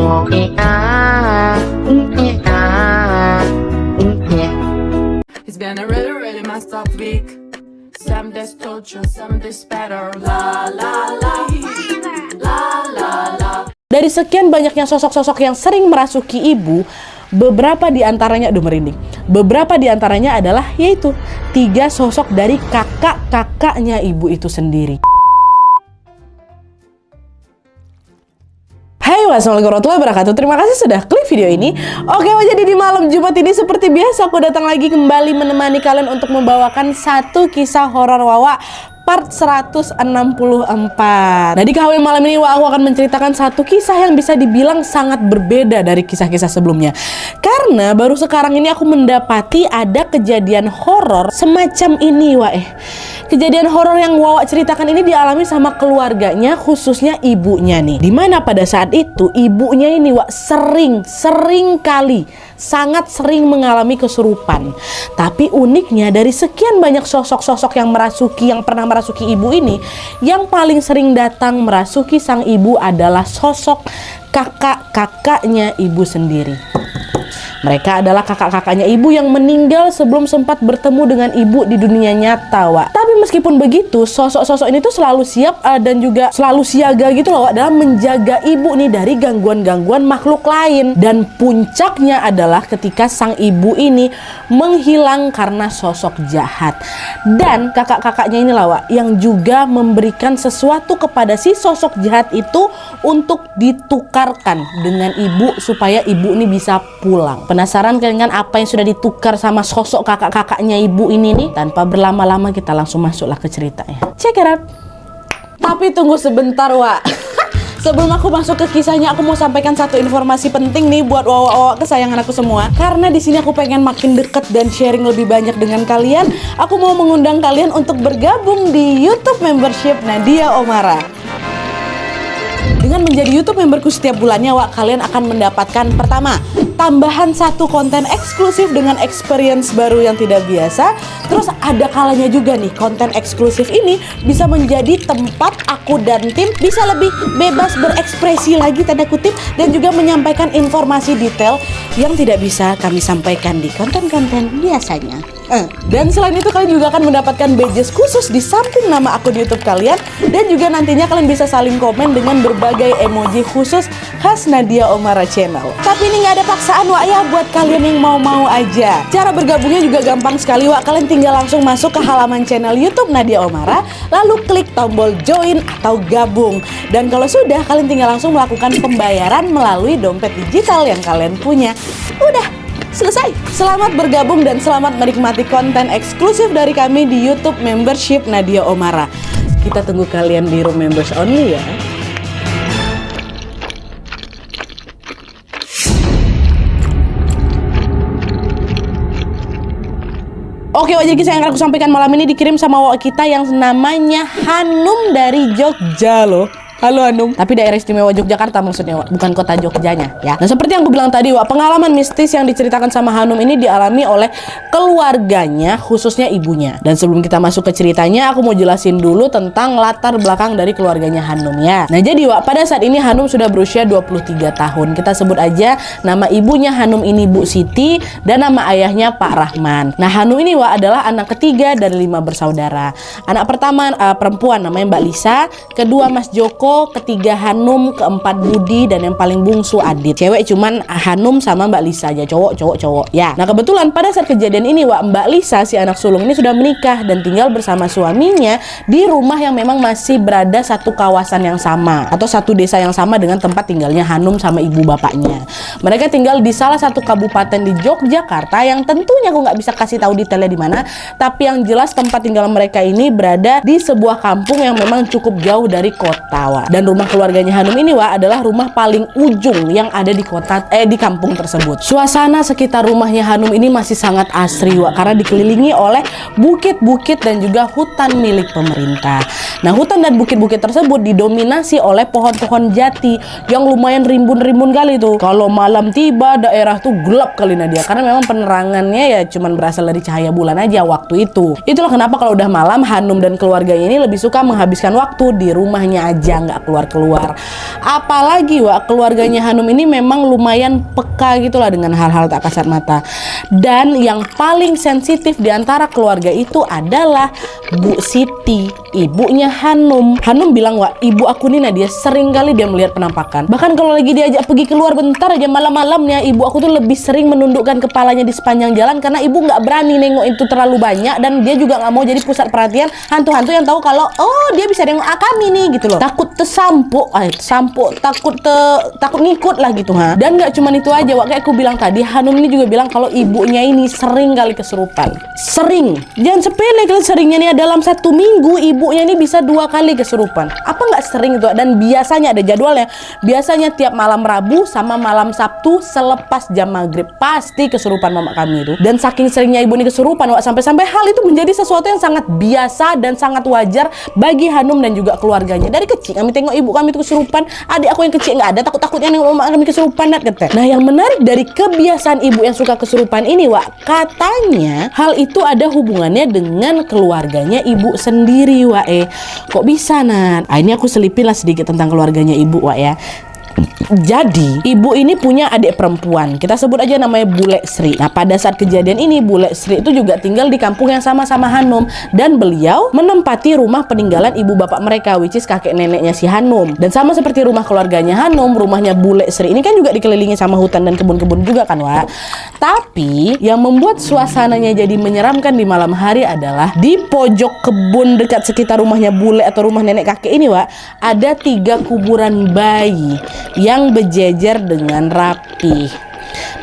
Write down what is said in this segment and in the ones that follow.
It's been a really, really messed up week. Some days torture, some days better. La la la, la la la. Dari sekian banyaknya sosok-sosok yang sering merasuki ibu, beberapa di antaranya, aduh merinding, beberapa di antaranya adalah yaitu 3 sosok dari kakak-kakaknya ibu itu sendiri. Hai, wassalamualaikum warahmatullahi wabarakatuh. Terima kasih sudah klik video ini. Oke, jadi di malam Jumat ini seperti biasa aku datang lagi kembali menemani kalian untuk membawakan satu kisah horor Wawa part 164. Nah, di KW malam ini aku akan menceritakan satu kisah yang bisa dibilang sangat berbeda dari kisah-kisah sebelumnya. Karena baru sekarang ini aku mendapati ada kejadian horor semacam ini, Kejadian horor yang Wawa ceritakan ini dialami sama keluarganya, khususnya ibunya nih. Dimana pada saat itu ibunya ini sering kali, sangat sering mengalami kesurupan. Tapi uniknya dari sekian banyak sosok-sosok yang pernah merasuki ibu ini, yang paling sering datang merasuki sang ibu adalah sosok kakak-kakaknya ibu sendiri. Mereka adalah kakak-kakaknya ibu yang meninggal sebelum sempat bertemu dengan ibu di dunia nyata, Tapi meskipun begitu, sosok-sosok ini tuh selalu siap dan juga selalu siaga gitu loh, dalam menjaga ibu nih dari gangguan-gangguan makhluk lain. Dan puncaknya adalah ketika sang ibu ini menghilang karena sosok jahat. Dan kakak-kakaknya ini yang juga memberikan sesuatu kepada si sosok jahat itu untuk ditukarkan dengan ibu supaya ibu ini bisa pulang. Penasaran dengan apa yang sudah ditukar sama sosok kakak-kakaknya ibu ini nih? Tanpa berlama-lama kita langsung masuklah ke ceritanya. Check it out. Tapi tunggu sebentar, Sebelum aku masuk ke kisahnya, aku mau sampaikan satu informasi penting nih buat Wawa kesayangan aku semua. Karena di sini aku pengen makin deket dan sharing lebih banyak dengan kalian. Aku mau mengundang kalian untuk bergabung di YouTube membership Nadia Omara. Dengan menjadi YouTube memberku setiap bulannya, kalian akan mendapatkan pertama, tambahan satu konten eksklusif dengan experience baru yang tidak biasa. Terus ada kalanya juga nih, konten eksklusif ini bisa menjadi tempat aku dan tim bisa lebih bebas berekspresi lagi, tanda kutip, dan juga menyampaikan informasi detail yang tidak bisa kami sampaikan di konten-konten biasanya. Dan selain itu kalian juga akan mendapatkan badges khusus di samping nama akun YouTube kalian, dan juga nantinya kalian bisa saling komen dengan berbagai emoji khusus khas Nadia Omara Channel. Tapi ini nggak ada paksaan, buat kalian yang mau-mau aja. Cara bergabungnya juga gampang sekali, kalian tinggal langsung masuk ke halaman channel YouTube Nadia Omara, lalu klik tombol join atau gabung. Dan kalau sudah, kalian tinggal langsung melakukan pembayaran melalui dompet digital yang kalian punya. Udah selesai. Selamat bergabung dan selamat menikmati konten eksklusif dari kami di YouTube membership Nadia Omara. Kita tunggu kalian di room members only ya. Oke, jadi kisah yang aku sampaikan malam ini dikirim sama kita yang namanya Hanum dari Jogja loh. Halo Hanum. Tapi daerah istimewa Yogyakarta maksudnya, bukan kota Jogjanya ya. Nah, seperti yang aku bilang tadi, pengalaman mistis yang diceritakan sama Hanum ini dialami oleh keluarganya, khususnya ibunya. Dan sebelum kita masuk ke ceritanya, aku mau jelasin dulu tentang latar belakang dari keluarganya Hanum ya. Nah, jadi pada saat ini Hanum sudah berusia 23 tahun. Kita sebut aja nama ibunya Hanum ini Bu Siti dan nama ayahnya Pak Rahman. Nah, Hanum ini adalah anak ketiga dari 5 bersaudara. Anak pertama perempuan namanya Mbak Lisa, kedua Mas Joko, ketiga Hanum, keempat Budi, dan yang paling bungsu Adit. Cewek cuman Hanum sama Mbak Lisa aja, cowok ya. Nah, kebetulan pada saat kejadian ini Mbak Lisa si anak sulung ini sudah menikah dan tinggal bersama suaminya di rumah yang memang masih berada satu kawasan yang sama atau satu desa yang sama dengan tempat tinggalnya Hanum sama ibu bapaknya. Mereka tinggal di salah satu kabupaten di Yogyakarta yang tentunya aku nggak bisa kasih tahu detailnya di mana, tapi yang jelas tempat tinggal mereka ini berada di sebuah kampung yang memang cukup jauh dari kota. Dan rumah keluarganya Hanum ini adalah rumah paling ujung yang ada di di kampung tersebut. Suasana sekitar rumahnya Hanum ini masih sangat asri karena dikelilingi oleh bukit-bukit dan juga hutan milik pemerintah. Nah, hutan dan bukit-bukit tersebut didominasi oleh pohon-pohon jati yang lumayan rimbun-rimbun kali tuh. Kalau malam tiba daerah tuh gelap kali Nadia, karena memang penerangannya ya cuman berasal dari cahaya bulan aja waktu itu. Itulah kenapa kalau udah malam Hanum dan keluarganya ini lebih suka menghabiskan waktu di rumahnya aja, nggak nggak keluar-keluar. Apalagi Wak, keluarganya Hanum ini memang lumayan peka gitulah dengan hal-hal tak kasat mata. Dan yang paling sensitif di antara keluarga itu adalah Bu Siti, ibunya Hanum. Hanum bilang, Wak, ibu aku nih Nadia sering kali dia melihat penampakan. Bahkan kalau lagi diajak pergi keluar bentar aja malam-malamnya, ibu aku tuh lebih sering menundukkan kepalanya di sepanjang jalan karena ibu nggak berani nengok itu terlalu banyak, dan dia juga nggak mau jadi pusat perhatian hantu-hantu yang tahu kalau dia bisa nengok kami nih gitu loh. Takut tersampuk, takut ngikut lah gitu ha. Dan nggak cuma itu aja, Wak, kayak aku bilang tadi, Hanum ini juga bilang kalau ibunya ini sering kali kesurupan. Sering, jangan sepele kali seringnya nih, dalam 1 minggu ibunya ini bisa 2 kali kesurupan. Apa nggak sering itu? Dan biasanya ada jadwalnya, biasanya tiap malam Rabu sama malam Sabtu selepas jam maghrib pasti kesurupan mama kami itu. Dan saking seringnya ibu ini kesurupan, Wak, sampai-sampai hal itu menjadi sesuatu yang sangat biasa dan sangat wajar bagi Hanum dan juga keluarganya. Dari kecil kami tengok ibu kami itu kesurupan, adik aku yang kecil nggak ada takut-takutnya nengok mama kami kesurupan, kata. Nah, yang menarik dari kebiasaan ibu yang suka kesurupan ini, Wak, katanya hal itu ada hubungannya dengan keluarganya ibu sendiri, Wak. Kok bisa, Nat? Ini aku selipin lah sedikit tentang keluarganya ibu, Wak, ya. Jadi ibu ini punya adik perempuan, kita sebut aja namanya Bule Sri. Nah, pada saat kejadian ini Bule Sri itu juga tinggal di kampung yang sama-sama Hanum, dan beliau menempati rumah peninggalan ibu bapak mereka, which is kakek neneknya si Hanum. Dan sama seperti rumah keluarganya Hanum, rumahnya Bule Sri ini kan juga dikelilingi sama hutan dan kebun-kebun juga kan, Wak. Tapi yang membuat suasananya jadi menyeramkan di malam hari adalah di pojok kebun dekat sekitar rumahnya Bule atau rumah nenek kakek ini, Wak, ada 3 kuburan bayi yang berjejer dengan rapi.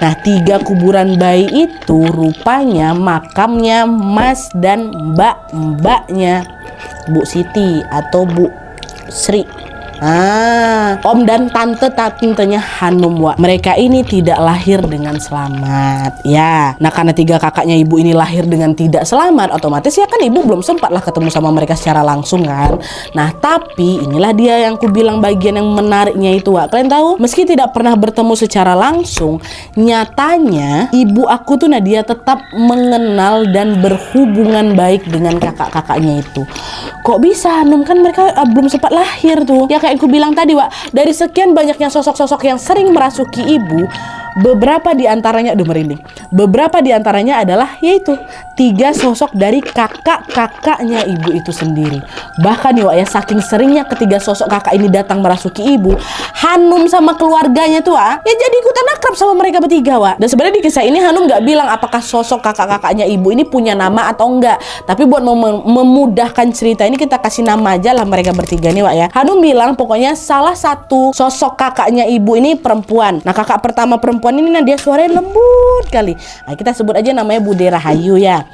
Nah, 3 kuburan bayi itu rupanya makamnya Mas dan mbak-mbaknya Bu Siti atau Bu Sri. Om dan tantenya Hanum, Wak. Mereka ini tidak lahir dengan selamat, ya. Nah, karena 3 kakaknya ibu ini lahir dengan tidak selamat, otomatis ya kan ibu belum sempat lah ketemu sama mereka secara langsung kan. Nah, tapi inilah dia yang ku bilang bagian yang menariknya itu, Wak. Kalian tahu, meski tidak pernah bertemu secara langsung, nyatanya ibu aku tuh Nadia tetap mengenal dan berhubungan baik dengan kakak-kakaknya itu. Kok bisa, Hanum? Kan mereka belum sempat lahir tuh. Ya kayak aku bilang tadi, Wak, dari sekian banyaknya sosok-sosok yang sering merasuki ibu, beberapa di antaranya, beberapa di antaranya adalah yaitu 3 sosok dari kakak-kakaknya ibu itu sendiri. Bahkan ya, Wak, ya, saking seringnya ketiga sosok kakak ini datang merasuki ibu, Hanum sama keluarganya tuh, Wak, ya jadi ikutan akrab sama mereka bertiga, Wak. Dan sebenarnya di kisah ini Hanum nggak bilang apakah sosok kakak-kakaknya ibu ini punya nama atau enggak, tapi buat memudahkan cerita ini kita kasih nama aja lah mereka bertiga nih, Wak, ya. Hanum bilang pokoknya salah satu sosok kakaknya ibu ini perempuan. Nah, kakak pertama perempuan ini dia suaranya lembut kali. Nah, kita sebut aja namanya Bude Rahayu, ya.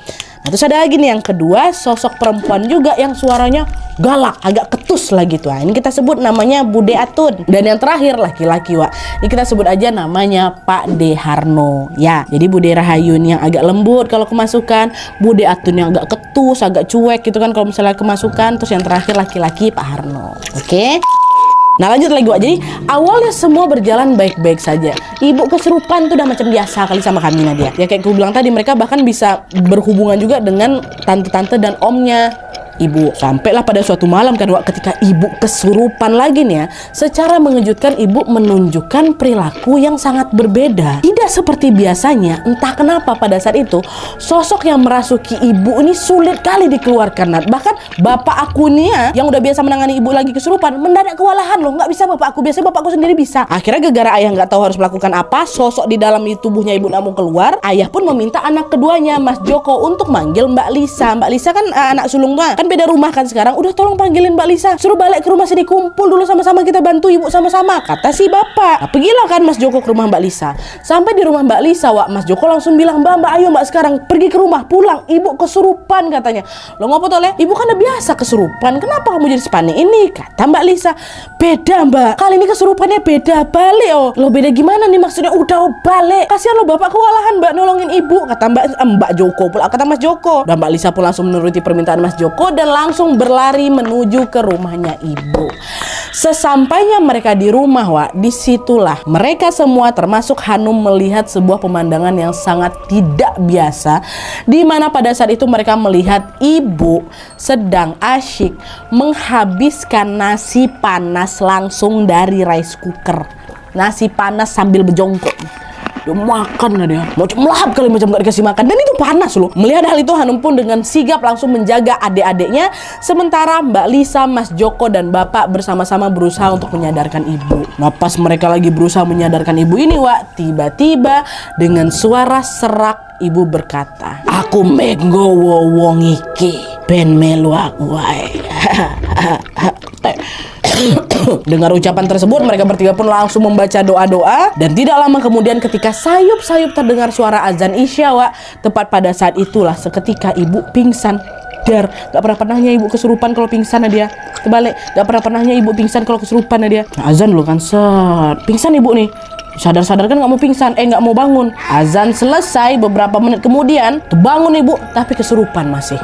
Nah, terus ada lagi nih yang kedua, sosok perempuan juga yang suaranya galak, agak ketus lah gitu. Nah, ini kita sebut namanya Bude Atun. Dan yang terakhir laki-laki, Wak. Ini kita sebut aja namanya Pak De Harno, ya. Jadi Bude Rahayu yang agak lembut kalau kemasukan, Bude Atun yang agak ketus, agak cuek gitu kan kalau misalnya kemasukan, terus yang terakhir laki-laki Pak Harno. Oke? Nah, lanjut lagi, Wak. Jadi awalnya semua berjalan baik-baik saja. Ibu kesurupan tuh udah macam biasa kali sama kami, Nadia. Ya kayak aku bilang tadi, mereka bahkan bisa berhubungan juga dengan tante-tante dan omnya ibu. Sampailah pada suatu malam kan, Wak, ketika ibu kesurupan lagi nih ya, secara mengejutkan ibu menunjukkan perilaku yang sangat berbeda. Tidak seperti biasanya. Entah kenapa pada saat itu sosok yang merasuki ibu ini sulit kali dikeluarkan, Nat. Bahkan bapak aku nih ya, yang udah biasa menangani ibu lagi kesurupan, mendadak kewalahan loh. Nggak bisa bapak aku, biasanya bapak aku sendiri bisa. Akhirnya gara-gara ayah nggak tahu harus melakukan apa, sosok di dalam tubuhnya ibu nggak mau keluar. Ayah pun meminta anak keduanya, Mas Joko, untuk manggil Mbak Lisa. Mbak Lisa kan anak sulung tuh, kan beda rumah kan sekarang. Udah tolong panggilin Mbak Lisa, suruh balik ke rumah sini, kumpul dulu sama-sama, kita bantu ibu sama-sama, kata si bapak. Nah, pergilah kan Mas Joko ke rumah Mbak Lisa. Sampai di rumah Mbak Lisa, Wak, Mas Joko langsung bilang, Mbak, ayo Mbak sekarang pergi ke rumah, pulang, ibu kesurupan katanya. Lo ngopo toleh? Ibu kan udah biasa kesurupan, kenapa kamu jadi sepanik ini? Kata Mbak Lisa. Beda, Mbak, kali ini kesurupannya beda, balik. Oh, lo beda gimana nih maksudnya? Udah balik, kasihan lo bapak kewalahan, Mbak, nolongin ibu, kata Mbak Joko pula, kata Mas Joko. Dan Mbak Lisa pun langsung menuruti permintaan Mas Joko dan langsung berlari menuju ke rumahnya ibu. Sesampainya mereka di rumah, Wak, disitulah mereka semua termasuk Hanum melihat sebuah pemandangan yang sangat tidak biasa, di mana pada saat itu mereka melihat ibu sedang asyik menghabiskan nasi panas langsung dari rice cooker. Nasi panas sambil berjongkok. Dia makan lah dia, macam melahap kali, macam gak dikasih makan, dan itu panas loh. Melihat hal itu, Hanum pun dengan sigap langsung menjaga adik-adiknya, sementara Mbak Lisa, Mas Joko, dan Bapak bersama-sama berusaha untuk menyadarkan ibu. Nah, pas mereka lagi berusaha menyadarkan ibu ini, Wak, tiba-tiba dengan suara serak ibu berkata, "Aku menggowo wong iki ben melu aku wae." Dengar ucapan tersebut, mereka bertiga pun langsung membaca doa-doa, dan tidak lama kemudian ketika sayup-sayup terdengar suara azan Isya, Wak, tepat pada saat itulah seketika ibu pingsan. Gak pernah-pernahnya ibu kesurupan kalau pingsan dia. Terbalik, gak pernah-pernahnya ibu pingsan kalau kesurupan dia. Nah, azan dulu kan, set, pingsan ibu nih. Sadar-sadar kan gak mau pingsan, gak mau bangun. Azan selesai, beberapa menit kemudian terbangun ibu, tapi kesurupan masih.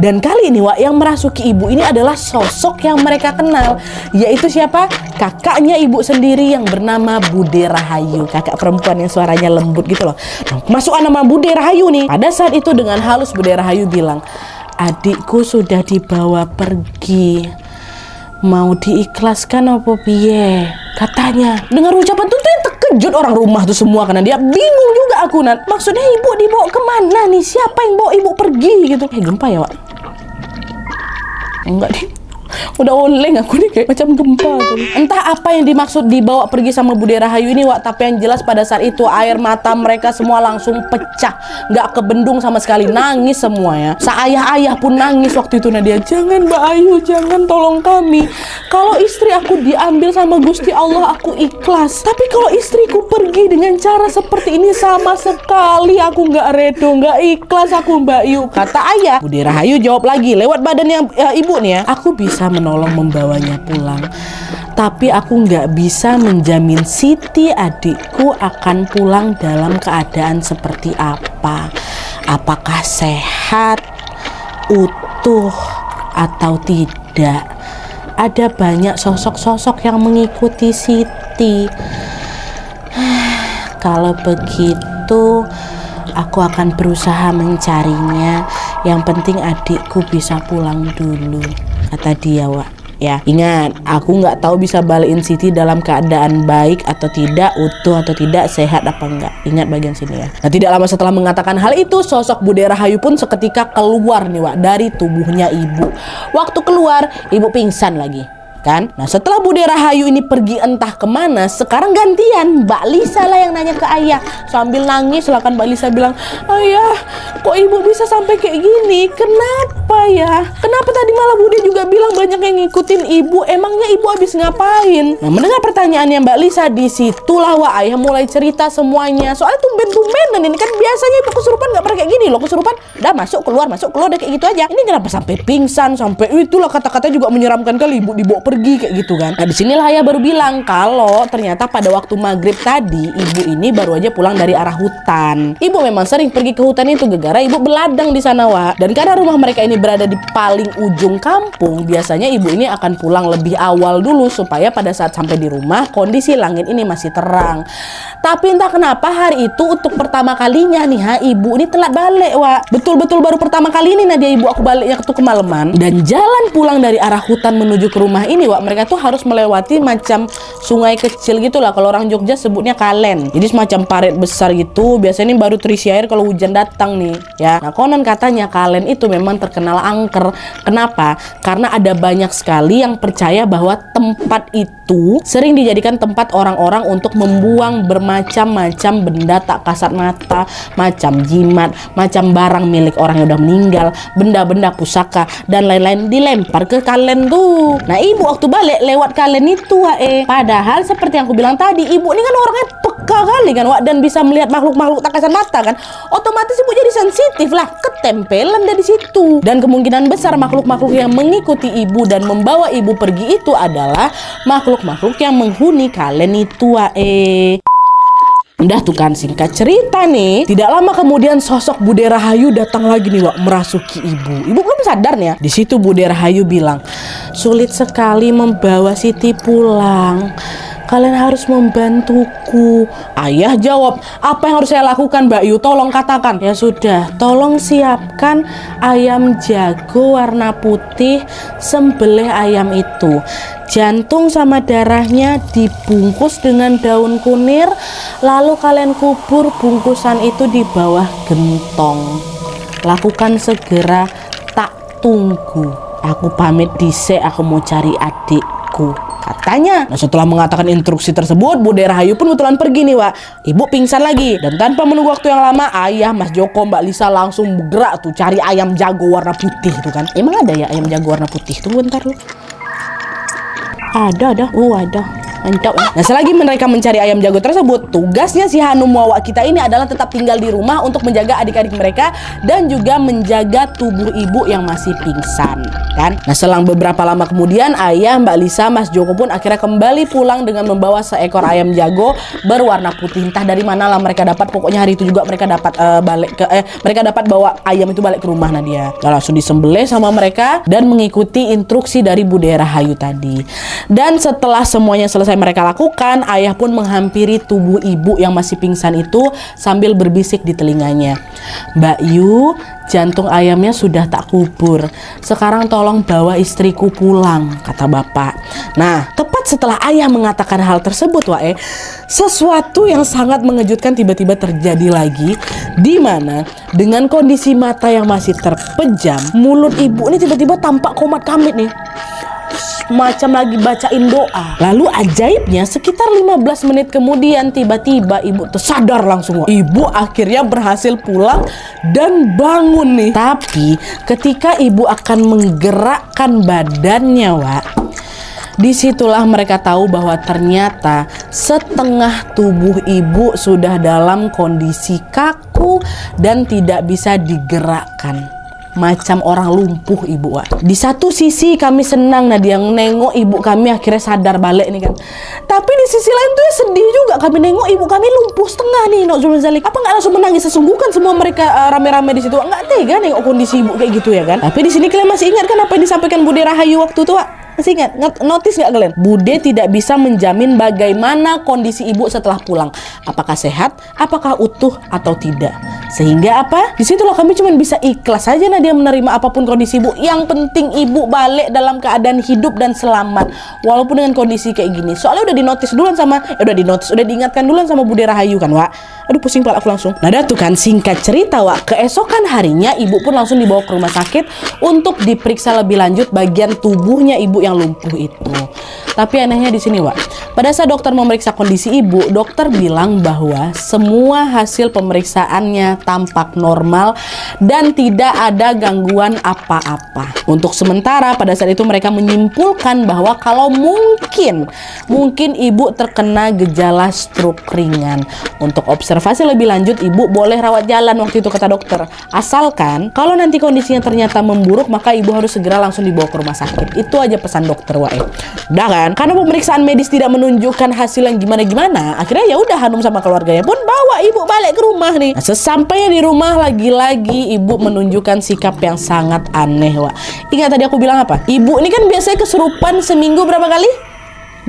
Dan kali ini, Wak, yang merasuki ibu ini adalah sosok yang mereka kenal, yaitu siapa? Kakaknya ibu sendiri yang bernama Bude Rahayu, kakak perempuan yang suaranya lembut gitu loh. Nah, masukan nama Bude Rahayu nih. Pada saat itu dengan halus Bude Rahayu bilang, "Adikku sudah dibawa pergi. Mau diikhlaskan apa piye?" Katanya. Dengar ucapan tuh yang terkejut orang rumah tuh semua, karena dia bingung juga aku, Nat. Maksudnya ibu dibawa kemana nih? Siapa yang bawa ibu pergi gitu? Gempa ya, Wak? Enggak deh. Udah oleng aku nih, kayak macam gempa tuh. Entah apa yang dimaksud dibawa pergi sama Bude Rahayu ini, Wak, tapi yang jelas pada saat itu air mata mereka semua langsung pecah, nggak kebendung sama sekali, nangis semua ya. Seayah-ayah pun nangis waktu itu. Nadia, "Jangan Mbak Ayu, jangan, tolong kami. Kalau istri aku diambil sama Gusti Allah, aku ikhlas. Tapi kalau istriku pergi dengan cara seperti ini, sama sekali aku nggak redo, nggak ikhlas aku Mbak Ayu," kata ayah. Bude Rahayu jawab lagi lewat badannya ibu nih ya, "Aku bisa menolong membawanya pulang, tapi aku nggak bisa menjamin Siti adikku akan pulang dalam keadaan seperti apa. Apakah sehat, utuh, atau tidak. Ada banyak sosok-sosok yang mengikuti Siti. Kalau begitu, aku akan berusaha mencarinya. Yang penting adikku bisa pulang dulu," kata dia, Wak. Ya, ingat, aku nggak tahu bisa balikin Siti dalam keadaan baik atau tidak, utuh atau tidak, sehat apa enggak. Ingat bagian sini ya. Nah, tidak lama setelah mengatakan hal itu, sosok Bude Rahayu pun seketika keluar nih, Wak, dari tubuhnya ibu. Waktu keluar, ibu pingsan lagi. Kan? Nah, setelah Bude Rahayu ini pergi entah kemana, sekarang gantian Mbak Lisa lah yang nanya ke ayah. Sambil nangis lah kan Mbak Lisa bilang, "Ayah, kok ibu bisa sampai kayak gini? Kenapa ya? Kenapa tadi malah Bude juga bilang banyak yang ngikutin ibu? Emangnya ibu habis ngapain?" Nah, mendengar pertanyaannya Mbak Lisa, disitulah Wak, ayah mulai cerita semuanya. Soalnya tumben-tumbenan ini kan, biasanya ibu kesurupan gak pernah kayak gini loh. Kesurupan udah masuk keluar udah kayak gitu aja. Ini kenapa sampai pingsan, sampai itulah kata-kata juga menyeramkan kali, ibu dibawa pergi kayak gitu kan. Nah, disinilah ayah baru bilang kalau ternyata pada waktu maghrib tadi ibu ini baru aja pulang dari arah hutan. Ibu memang sering pergi ke hutan itu gara-gara ibu berladang di sana, Wak. Dan karena rumah mereka ini berada di paling ujung kampung, biasanya ibu ini akan pulang lebih awal dulu supaya pada saat sampai di rumah kondisi langit ini masih terang. Tapi entah kenapa hari itu untuk pertama kalinya nih, ibu ini telat balik, Wak. Betul-betul baru pertama kali ini Nadia, ibu aku baliknya tuh kemalaman. Dan jalan pulang dari arah hutan menuju ke rumah ini, Wak, mereka tuh harus melewati macam sungai kecil gitulah. Kalau orang Jogja sebutnya kalen. Jadi semacam parit besar gitu. Biasanya ini baru terisi air kalau hujan datang nih ya. Nah, konon katanya kalen itu memang terkenal angker. Kenapa? Karena ada banyak sekali yang percaya bahwa tempat itu sering dijadikan tempat orang-orang untuk membuang bermacam-macam benda tak kasat mata, macam jimat, macam barang milik orang yang udah meninggal, benda-benda pusaka dan lain-lain dilempar ke kalen tuh. Nah, ibu waktu balik lewat kalen itu, Wak, padahal seperti yang aku bilang tadi, ibu ini kan orangnya peka kali kan, Wak, dan bisa melihat makhluk-makhluk tak kasat mata kan. Otomatis ibu jadi sensitif lah, ketempelan dari situ. Dan kemungkinan besar makhluk-makhluk yang mengikuti ibu dan membawa ibu pergi itu adalah makhluk-makhluk yang menghuni kalen itu, Wak. Udah tuh kan, singkat cerita nih, tidak lama kemudian sosok Bude Rahayu datang lagi nih Wak, merasuki ibu. Ibu belum sadar nih ya. Di situ Bude Rahayu bilang, sulit sekali membawa Siti pulang. Kalian harus membantuku. Ayah jawab, apa yang harus saya lakukan Mbak Yu? Tolong katakan. Ya sudah, tolong siapkan ayam jago warna putih, sembelih ayam itu. Jantung sama darahnya dibungkus dengan daun kunir, lalu kalian kubur bungkusan itu di bawah gentong. Lakukan segera, tak tunggu. Aku pamit dhisik, aku mau cari adikku, katanya. Nah, setelah mengatakan instruksi tersebut, Bude Rahayu pun betulan pergi nih Wak. Ibu pingsan lagi, dan tanpa menunggu waktu yang lama, ayah, Mas Joko, Mbak Lisa langsung bergerak tuh cari ayam jago warna putih tuh kan. Emang ada ya ayam jago warna putih? Tunggu bentar lu. Ada. Ada. Mantap ya. Nah, selagi mereka mencari ayam jago tersebut, tugasnya si Hanum Wawa kita ini adalah tetap tinggal di rumah untuk menjaga adik-adik mereka dan juga menjaga tubuh ibu yang masih pingsan, kan? Nah, selang beberapa lama kemudian, ayah, Mbak Lisa, Mas Joko pun akhirnya kembali pulang dengan membawa seekor ayam jago berwarna putih. Entah dari mana lah mereka dapat, pokoknya hari itu juga mereka dapat mereka dapat bawa ayam itu balik ke rumah Nadia. Langsung disembelih sama mereka dan mengikuti instruksi dari Bude Rahayu tadi. Dan setelah semuanya selesai mereka lakukan, ayah pun menghampiri tubuh ibu yang masih pingsan itu sambil berbisik di telinganya. Mbak Yu, jantung ayamnya sudah tak kubur. Sekarang tolong bawa istriku pulang, kata bapak. Nah, tepat setelah ayah mengatakan hal tersebut, Wae, sesuatu yang sangat mengejutkan tiba-tiba terjadi lagi, di mana dengan kondisi mata yang masih terpejam, mulut ibu ini tiba-tiba tampak komat kamit nih. Macam lagi bacain doa. Lalu ajaibnya sekitar 15 menit kemudian tiba-tiba ibu tersadar langsung. Ibu akhirnya berhasil pulang dan bangun nih. Tapi ketika ibu akan menggerakkan badannya, Wak, disitulah mereka tahu bahwa ternyata setengah tubuh ibu sudah dalam kondisi kaku dan tidak bisa digerakkan. Macam orang lumpuh ibu, Wak. Di satu sisi kami senang Nadia nengok ibu kami akhirnya sadar balik nih kan. Tapi di sisi lain tuh ya sedih juga kami nengok ibu kami lumpuh setengah nih. Zalik. Apa nggak langsung menangis sesungguhkan semua mereka rame-rame di situ? Nggak tega nengok kondisi ibu kayak gitu ya kan. Tapi di sini kalian masih ingat kan apa yang disampaikan Bude Rahayu waktu itu, Wak? Masih ingat? Notice nggak kalian? Bude tidak bisa menjamin bagaimana kondisi ibu setelah pulang. Apakah sehat, apakah utuh atau tidak. Sehingga apa? Disitulah kami cuma bisa ikhlas saja Nadia menerima apapun kondisi ibu. Yang penting ibu balik dalam keadaan hidup dan selamat. Walaupun dengan kondisi kayak gini. Soalnya udah dinotis duluan sama, udah diingatkan duluan sama Bude Rahayu kan, Wak. Aduh pusing pala aku langsung. Nah tuh kan, singkat cerita, Wak, keesokan harinya ibu pun langsung dibawa ke rumah sakit untuk diperiksa lebih lanjut bagian tubuhnya ibu yang lumpuh itu. Tapi anehnya di sini, Wak, pada saat dokter memeriksa kondisi ibu, dokter bilang bahwa semua hasil pemeriksaannya tampak normal dan tidak ada gangguan apa-apa. Untuk sementara pada saat itu mereka menyimpulkan bahwa kalau mungkin ibu terkena gejala stroke ringan. Untuk observasi lebih lanjut, ibu boleh rawat jalan waktu itu kata dokter. Asalkan kalau nanti kondisinya ternyata memburuk, maka ibu harus segera langsung dibawa ke rumah sakit. Itu aja pesan dokter, Wak. Udah kan? Karena pemeriksaan medis tidak menunjukkan hasil yang gimana-gimana, akhirnya ya udah Hanum sama keluarganya pun bawa ibu balik ke rumah nih. Nah, sesampainya di rumah lagi-lagi ibu menunjukkan sikap yang sangat aneh, Wak. Ingat tadi aku bilang apa? Ibu ini kan biasanya kesurupan seminggu berapa kali?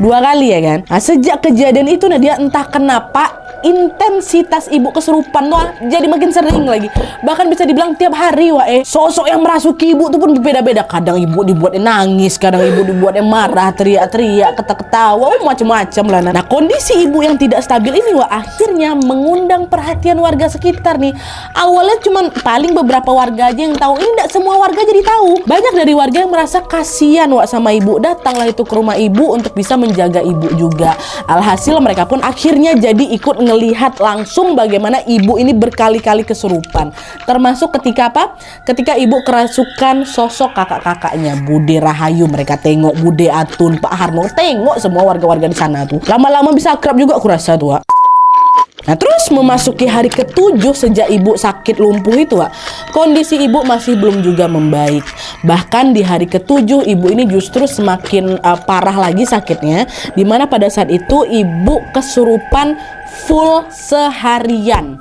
2 kali ya kan? Nah, sejak kejadian itu Nadia entah kenapa intensitas ibu kesurupan tuh jadi makin sering lagi. Bahkan bisa dibilang tiap hari, Wak. Sosok yang merasuki ibu tuh pun berbeda-beda. Kadang ibu dibuatnya nangis, kadang ibu dibuatnya marah, teriak-teriak, ketawa-ketawa, macam-macam lah. Nah, kondisi ibu yang tidak stabil ini, Wak, akhirnya mengundang perhatian warga sekitar nih. Awalnya cuma paling beberapa warga aja yang tahu. Ini tidak semua warga jadi tahu. Banyak dari warga yang merasa kasihan, Wak, sama ibu. Datanglah itu ke rumah ibu untuk bisa menjaga ibu juga. Alhasil mereka pun akhirnya jadi ikut ngelihat langsung bagaimana ibu ini berkali-kali kesurupan. Termasuk ketika apa? Ketika ibu kerasukan sosok kakak-kakaknya, Bude Rahayu. Mereka tengok, Bude Atun, Pak Harno, tengok semua warga-warga di sana tuh. Lama-lama bisa akrab juga aku rasa tuh, Wak. Nah terus memasuki hari ke-7 sejak ibu sakit lumpuh itu, Wak, kondisi ibu masih belum juga membaik. Bahkan di hari ke-7 ibu ini justru semakin parah lagi sakitnya, dimana pada saat itu ibu kesurupan full seharian.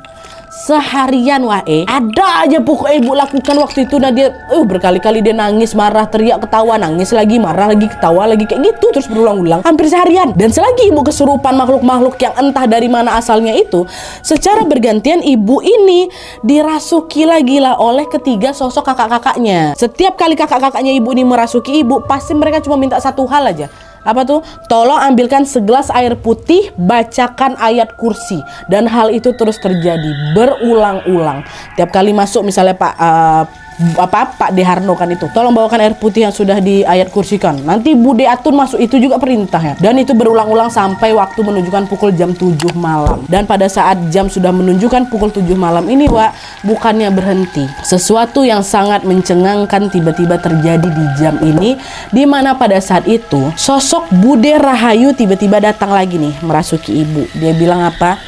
Ada aja pokoknya ibu lakukan waktu itu. Nah dia berkali-kali dia nangis, marah, teriak, ketawa, nangis lagi, marah lagi, ketawa lagi, kayak gitu terus berulang-ulang hampir seharian. Dan selagi ibu kesurupan makhluk-makhluk yang entah dari mana asalnya itu, secara bergantian ibu ini dirasuki lagi lah oleh ketiga sosok kakak-kakaknya. Setiap kali kakak-kakaknya ibu ini merasuki ibu, pasti mereka cuma minta satu hal aja. Apa tuh? Tolong ambilkan segelas air putih, bacakan ayat kursi. Dan hal itu terus terjadi berulang-ulang. Tiap kali masuk misalnya Pak Deharno kan itu, tolong bawakan air putih yang sudah di ayat kursikan. Nanti Bude Atun masuk, itu juga perintahnya. Dan itu berulang-ulang sampai waktu menunjukkan pukul jam 7 malam. Dan pada saat jam sudah menunjukkan pukul 7 malam ini, Wak, bukannya berhenti. Sesuatu yang sangat mencengangkan tiba-tiba terjadi di jam ini, di mana pada saat itu sosok Bude Rahayu tiba-tiba datang lagi nih merasuki ibu. Dia bilang apa?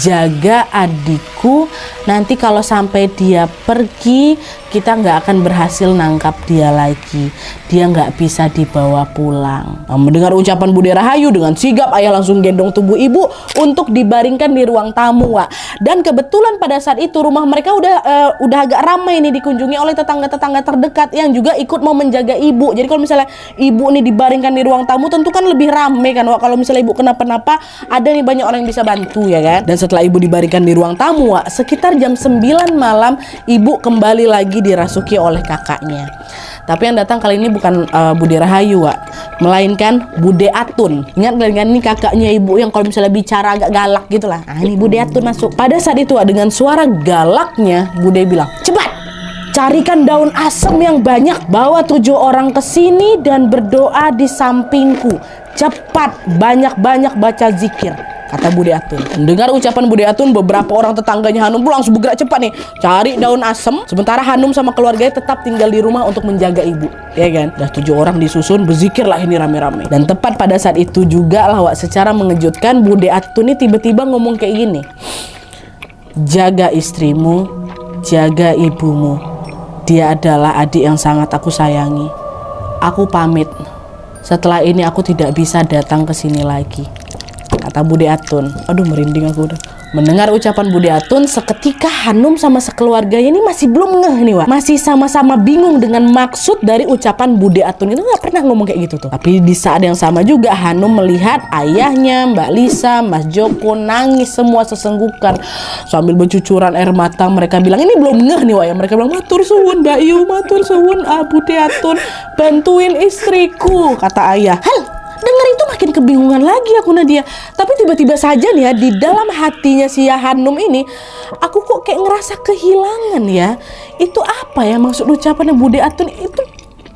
Jaga adikku, nanti kalau sampai dia pergi kita nggak akan berhasil nangkap dia lagi. Dia nggak bisa dibawa pulang. Nah, mendengar ucapan Bude Rahayu, dengan sigap ayah langsung gendong tubuh ibu untuk dibaringkan di ruang tamu, Wak. Dan kebetulan pada saat itu rumah mereka udah agak ramai nih dikunjungi oleh tetangga-tetangga terdekat yang juga ikut mau menjaga ibu. Jadi kalau misalnya ibu nih dibaringkan di ruang tamu, tentu kan lebih ramai kan, Wak. Kalau misalnya ibu kenapa-napa, ada nih banyak orang yang bisa bantu ya kan. Dan setelah ibu dibaringkan di ruang tamu, Wak, sekitar jam 9 malam ibu kembali lagi dirasuki oleh kakaknya. Tapi yang datang kali ini bukan Bude Rahayu, Wak, melainkan Bude Atun. Ingat kan ini kakaknya ibu yang kalau misalnya bicara agak galak gitu lah. Nah, ini Bude Atun masuk. Pada saat itu, Wak, dengan suara galaknya Bude bilang, "Cepat, carikan daun asem yang banyak, bawa 7 orang ke sini dan berdoa di sampingku. Cepat, banyak-banyak baca zikir," kata Bude Atun. Mendengar ucapan Bude Atun, beberapa orang tetangganya Hanum pun langsung bergerak cepat nih cari daun asem. Sementara Hanum sama keluarganya tetap tinggal di rumah untuk menjaga ibu, ya kan. Dah 7 orang disusun, berzikir lah ini rame-rame. Dan tepat pada saat itu juga lah, Wak, secara mengejutkan Bude Atun ini tiba-tiba ngomong kayak gini, "Jaga istrimu, jaga ibumu. Dia adalah adik yang sangat aku sayangi. Aku pamit. Setelah ini aku tidak bisa datang ke sini lagi," kata Bude Atun. Aduh, merinding aku udah. Mendengar ucapan Bude Atun, seketika Hanum sama sekeluarganya ini masih belum ngeh nih, Wak. Masih sama-sama bingung dengan maksud dari ucapan Bude Atun. Itu nggak pernah ngomong kayak gitu tuh. Tapi di saat yang sama juga Hanum melihat ayahnya, Mbak Lisa, Mas Joko nangis semua sesenggukan sambil bercucuran air mata. Mereka bilang ini belum ngeh nih, Wak, ya. Mereka bilang, "Matur suwun Mbak Yu, matur suwun Bude Atun, bantuin istriku," kata ayah. Hal dengar itu makin kebingungan lagi aku, Nadia. Tapi tiba-tiba saja nih ya, di dalam hatinya si Hanum ini, aku kok kayak ngerasa kehilangan ya. Itu apa ya maksud ucapannya Bude Atun itu?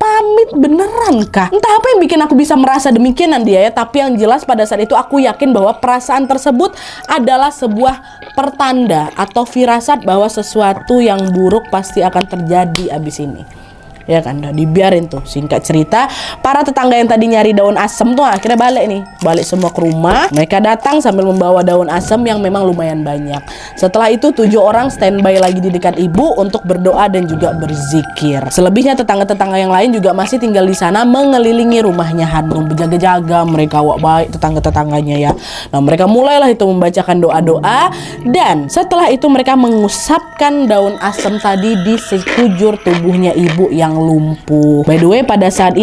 Pamit beneran kah? Entah apa yang bikin aku bisa merasa demikian, Nadia ya. Tapi yang jelas pada saat itu aku yakin bahwa perasaan tersebut adalah sebuah pertanda atau firasat bahwa sesuatu yang buruk pasti akan terjadi abis ini. Ya kan, udah dibiarin tuh. Singkat cerita, para tetangga yang tadi nyari daun asem tuh akhirnya balik nih. Balik semua ke rumah. Mereka datang sambil membawa daun asem yang memang lumayan banyak. Setelah itu 7 orang standby lagi di dekat ibu untuk berdoa dan juga berzikir. Selebihnya tetangga-tetangga yang lain juga masih tinggal di sana mengelilingi rumahnya Hanum, berjaga-jaga. Mereka wak baik tetangga-tetangganya ya. Nah, mereka mulailah itu membacakan doa-doa, dan setelah itu mereka mengusapkan daun asem tadi di sekujur tubuhnya ibu yang lumpuh. By the way, pada saat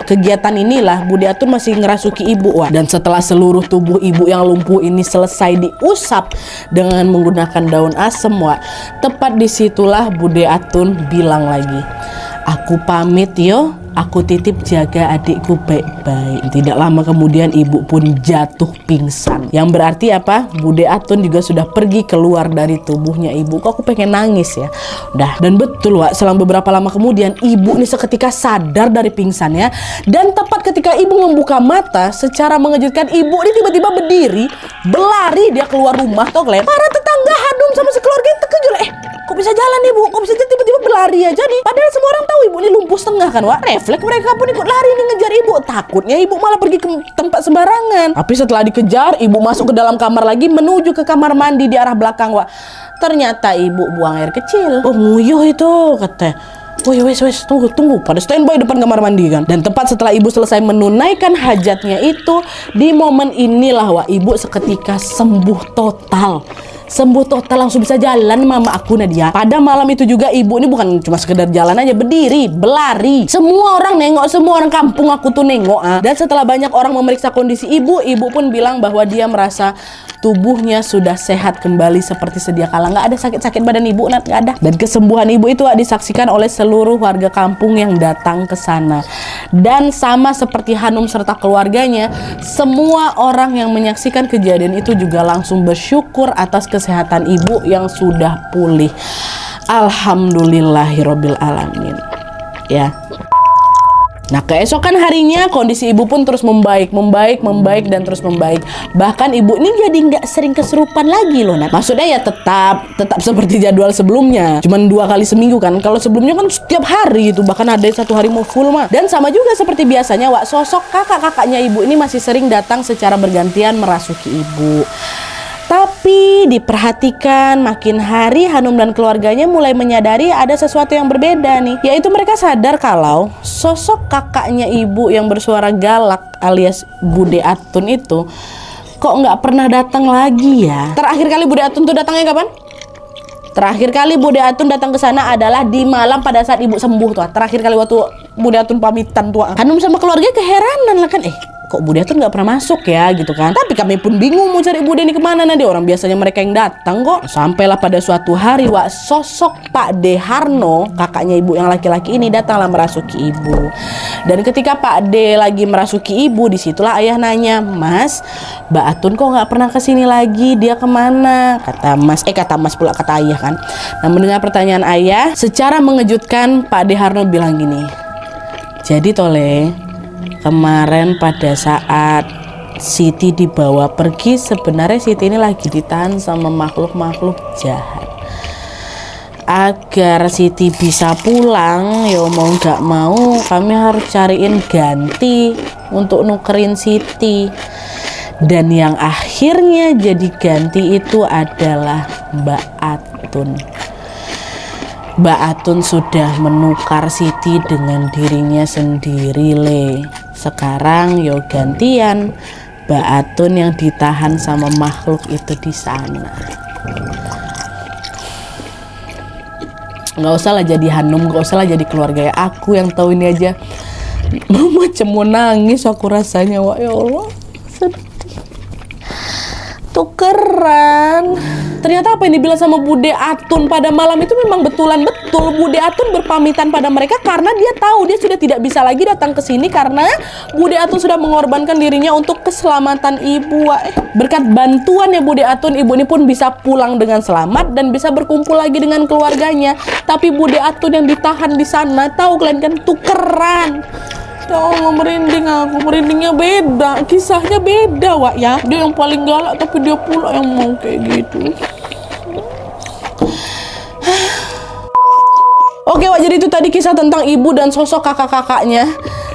kegiatan inilah Bude Atun masih ngerasuki ibu, Wak. Dan setelah seluruh tubuh ibu yang lumpuh ini selesai diusap dengan menggunakan daun asem, Wak, tepat disitulah Bude Atun bilang lagi, "Aku pamit yo, aku titip jaga adikku baik-baik." Tidak lama kemudian ibu pun jatuh pingsan. Yang berarti apa? Bude Atun juga sudah pergi keluar dari tubuhnya ibu. Kok aku pengen nangis ya. Udah. Dan betul, Wak, selang beberapa lama kemudian ibu ini seketika sadar dari pingsannya. Dan tepat ketika ibu membuka mata, secara mengejutkan ibu ini tiba-tiba berdiri, berlari dia keluar rumah, toh kalian. Para tetangga Hanum sama sekeluarga terkejut. Kok bisa jalan ibu, kok bisa jalan, tiba-tiba berlari aja nih. Padahal semua orang tahu ibu ini lumpuh setengah kan Wak. Refleks mereka pun ikut lari nih ngejar ibu. Takutnya ibu malah pergi ke tempat sembarangan. Tapi setelah dikejar, ibu masuk ke dalam kamar lagi, menuju ke kamar mandi di arah belakang Wak. Ternyata ibu buang air kecil. Oh nguyuh itu kata. Woi wes tunggu pada standby depan kamar mandi kan. Dan tepat setelah ibu selesai menunaikan hajatnya itu, di momen inilah Wak, ibu seketika sembuh total langsung bisa jalan mama aku Nadia. Pada malam itu juga ibu ini bukan cuma sekedar jalan aja, berdiri, berlari. Semua orang nengok, semua orang kampung aku tuh nengok. Dan setelah banyak orang memeriksa kondisi ibu pun bilang bahwa dia merasa tubuhnya sudah sehat kembali seperti sedia kala. Nggak ada sakit-sakit badan ibu, nggak ada. Dan kesembuhan ibu itu disaksikan oleh seluruh warga kampung yang datang ke sana. Dan sama seperti Hanum serta keluarganya, semua orang yang menyaksikan kejadian itu juga langsung bersyukur atas kesehatan ibu yang sudah pulih. Alhamdulillahirabbil alamin. Ya. Nah, keesokan harinya kondisi ibu pun terus membaik dan terus membaik. Bahkan ibu ini jadi nggak sering kesurupan lagi loh, Nat. Maksudnya ya tetap seperti jadwal sebelumnya. Cuman 2 kali seminggu kan. Kalau sebelumnya kan setiap hari itu, bahkan ada 1 hari mau full mah. Dan sama juga seperti biasanya, Wak, sosok kakak-kakaknya ibu ini masih sering datang secara bergantian merasuki ibu. Tapi diperhatikan makin hari Hanum dan keluarganya mulai menyadari ada sesuatu yang berbeda nih. Yaitu mereka sadar kalau sosok kakaknya ibu yang bersuara galak alias Bude Atun itu kok nggak pernah datang lagi ya. Terakhir kali Bude Atun tuh datangnya kapan? Terakhir kali Bude Atun datang ke sana adalah di malam pada saat ibu sembuh tuh. Terakhir kali waktu Bude Atun pamitan tuh. Hanum sama keluarga keheranan lah kan, kok Bude Atun nggak pernah masuk ya gitu kan. Tapi kami pun bingung mau cari Bude ini kemana nanti, orang biasanya mereka yang datang kok. Sampailah pada suatu hari, Wak, sosok Pak De Harno, kakaknya ibu yang laki-laki ini, datanglah merasuki ibu. Dan ketika Pak De lagi merasuki ibu, disitulah ayah nanya, Mas, Mbak Atun kok nggak pernah kesini lagi, dia kemana? Kata Mas pula, kata ayah kan. Nah, mendengar pertanyaan ayah, secara mengejutkan Pak De Harno bilang gini, jadi Tole, kemarin pada saat Siti dibawa pergi, sebenarnya Siti ini lagi ditahan sama makhluk-makhluk jahat. Agar Siti bisa pulang, ya mau nggak mau kami harus cariin ganti untuk nukerin Siti. Dan yang akhirnya jadi ganti itu adalah Mbak Atun. Mbak Atun sudah menukar Siti dengan dirinya sendiri, Le. Sekarang yo gantian Mbak Atun yang ditahan sama makhluk itu di sana. Nggak usah lah jadi Hanum, nggak usah lah jadi keluarga ya. Aku yang tahu ini aja macam mau nangis aku rasanya, Wak, ya Allah, sedih. Tukeran. Ternyata apa yang dibilang sama Bude Atun pada malam itu memang betulan betul. Bude Atun berpamitan pada mereka karena dia tahu dia sudah tidak bisa lagi datang ke sini karena Bude Atun sudah mengorbankan dirinya untuk keselamatan ibu. Berkat bantuannya Bude Atun, ibu ini pun bisa pulang dengan selamat dan bisa berkumpul lagi dengan keluarganya. Tapi Bude Atun yang ditahan di sana, tahu kalian kan, tukeran. Ya Allah, merinding aku. Merindingnya beda, kisahnya beda, Wak, ya. Dia yang paling galak tapi dia pula yang mau kayak gitu. Oke, Wak, jadi itu tadi kisah tentang ibu dan sosok kakak-kakaknya.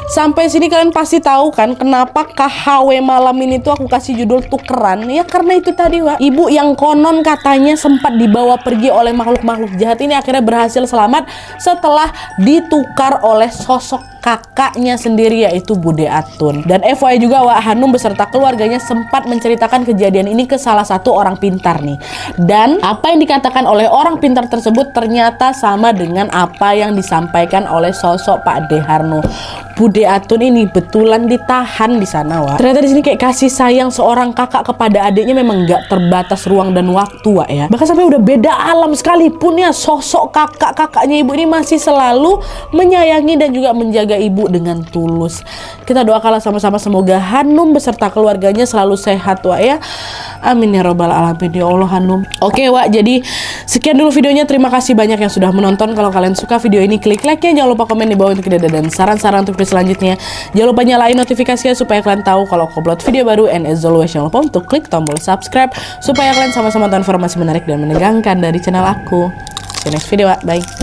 Sampai sini kalian pasti tahu kan kenapa KHW malam ini tuh aku kasih judul tukeran. Ya karena itu tadi, Wak, ibu yang konon katanya sempat dibawa pergi oleh makhluk-makhluk jahat ini akhirnya berhasil selamat setelah ditukar oleh sosok kakaknya sendiri, yaitu Bude Atun. Dan FYI juga, Wak, Hanum beserta keluarganya sempat menceritakan kejadian ini ke salah satu orang pintar nih. Dan apa yang dikatakan oleh orang pintar tersebut ternyata sama dengan apa yang disampaikan oleh sosok Pak De Harno. Bude Atun ini betulan ditahan di sana, Wak. Ternyata di sini kayak kasih sayang seorang kakak kepada adiknya memang nggak terbatas ruang dan waktu, Wak, ya. Bahkan sampai udah beda alam sekalipun ya, sosok kakaknya ibu ini masih selalu menyayangi dan juga menjaga ibu dengan tulus. Kita doakanlah sama-sama semoga Hanum beserta keluarganya selalu sehat, Wak, ya. Amin ya robbal alamin, ya Allah, Hanum. Oke, Wak, jadi sekian dulu videonya. Terima kasih banyak yang sudah menonton. Kalau kalian suka video ini, klik like-nya. Jangan lupa komen di bawah untuk ide dan saran-saran untuk video selanjutnya. Jangan lupa nyalain notifikasinya supaya kalian tahu kalau aku upload video baru. And as always, jangan lupa untuk klik tombol subscribe supaya kalian sama-sama tahu informasi menarik dan menegangkan dari channel aku. See you next video, Wak. Bye.